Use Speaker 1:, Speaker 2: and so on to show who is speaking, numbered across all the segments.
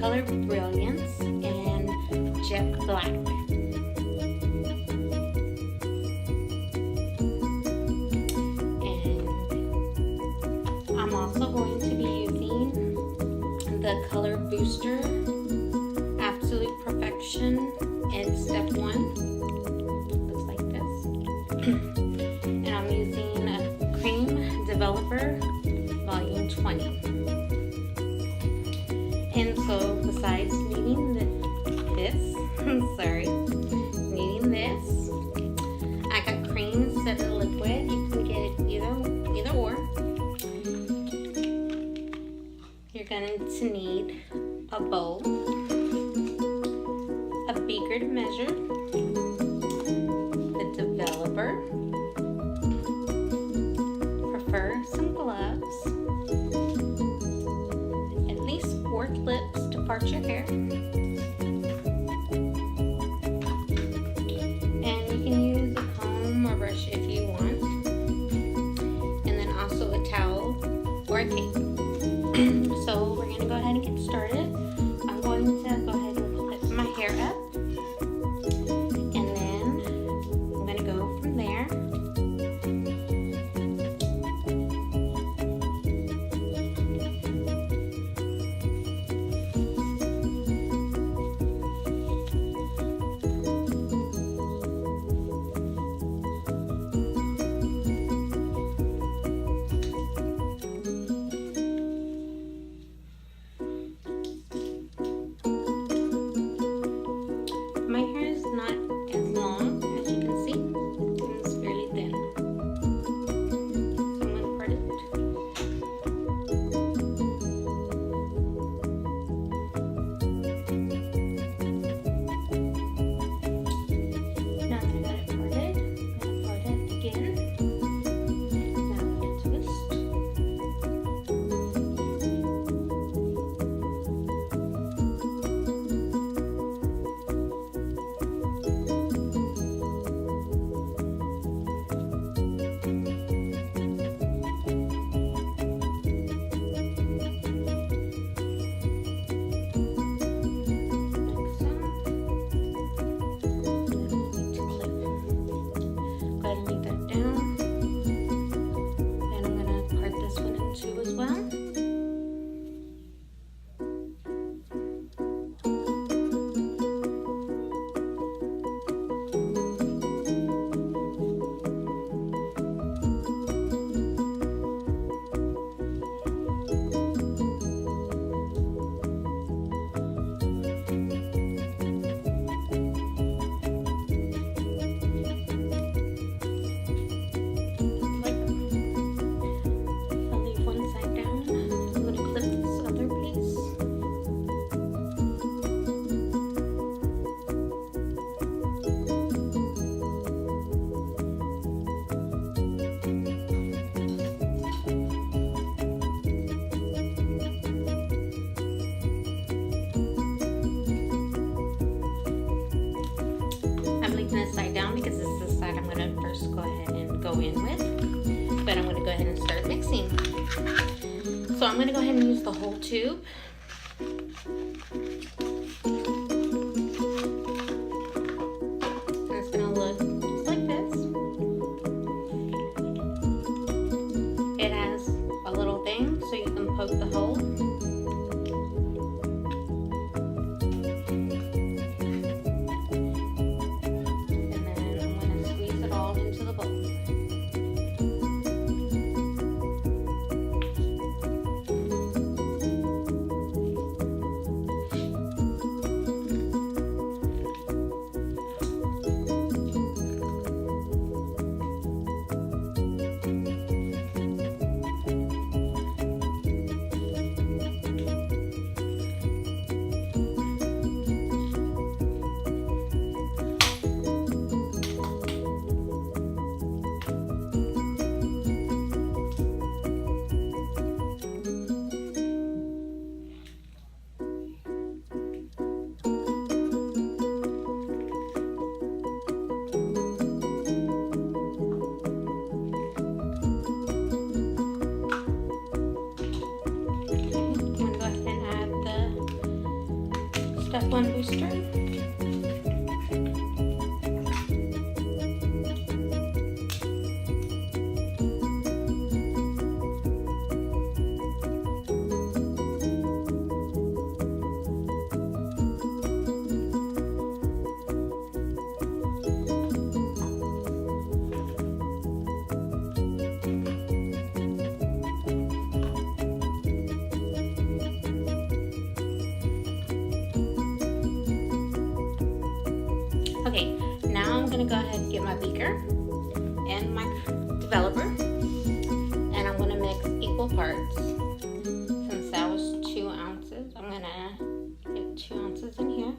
Speaker 1: color Brilliance and Jet Black. And I'm also going to be using the color Booster Absolute Perfection in step 1. Looks like this. And I'm using a Cream Developer Volume 20. And so besides needing needing this, I got cream instead of liquid. You can get it either or. You're going to need a bowl, a beaker to measure, the developer, prefer some gloves, at least 4 clips to part your hair, and you can use a comb or brush if you want, and then also a towel or a cape. So we're going to go ahead and get started. I'm going to go ahead and put my hair up, and then I'm going to go from there. My hair is not as long as you can see, and it's fairly thin. So I'm going to part it. Now that I got it parted, I'm going to part it again. Now I'm going to twist. This side down because this is the side I'm going to first go ahead and go in with, but I'm going to go ahead and start mixing. So I'm going to go ahead and use the whole tube. And it's going to look just like this. It has a little thing so you can poke the hole. Step 1 booster. Okay, now I'm gonna go ahead and get my beaker and my developer, and I'm gonna mix equal parts. Since that was 2 ounces, I'm gonna get 2 ounces in here.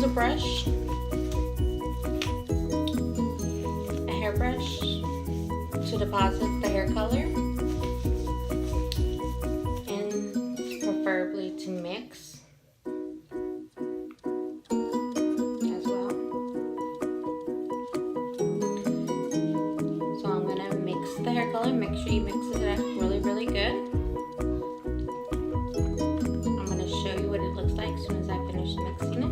Speaker 1: A brush, a hairbrush to deposit the hair color, and preferably to mix as well. So I'm going to mix the hair color. Make sure you mix it up really good. I'm going to show you what it looks like as soon as I finish mixing it.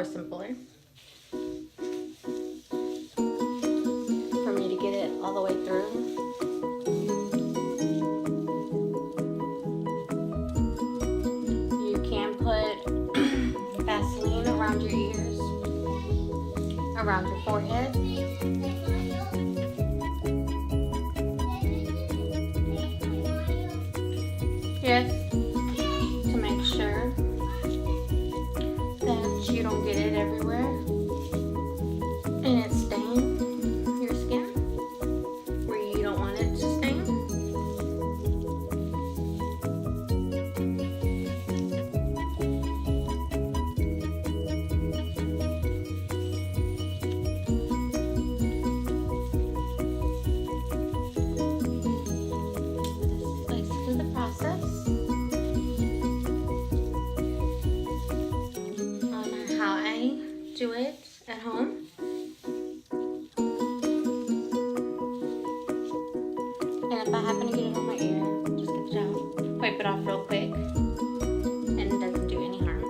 Speaker 1: Simpler for me to get it all the way through. You can put Vaseline around your ears, around your forehead. Yes, to make sure that you don't get it everywhere and it stain your skin where you don't want it to stain. This is basically the process. Do it at home. And if I happen to get it on my ear, just get the towel, wipe it off real quick, and it doesn't do any harm.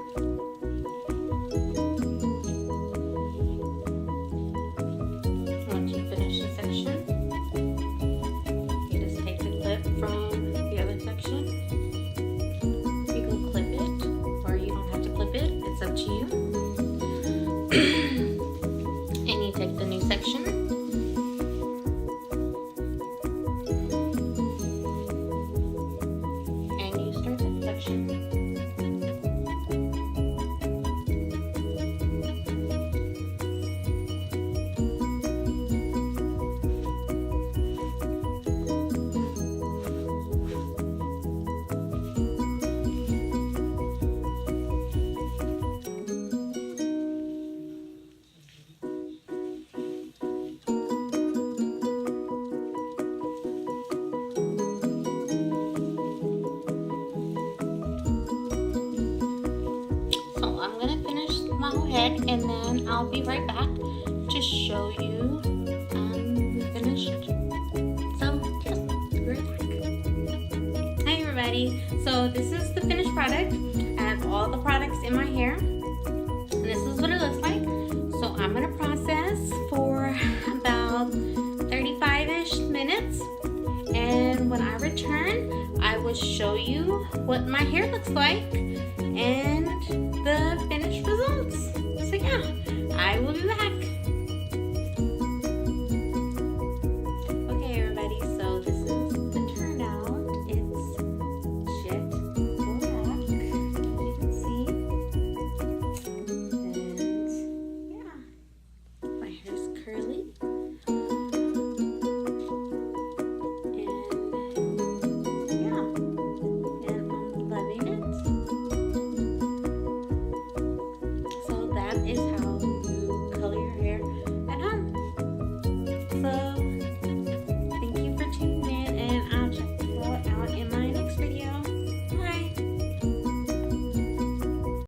Speaker 1: And you take the new section. And you start that section. Head, and then I'll be right back to show you finished. So just be right back. Hi everybody, so this is the finished product. I have all the products in my hair, and this is what it looks like. So I'm gonna process for about 35-ish minutes, and when I return I will show you what my hair looks like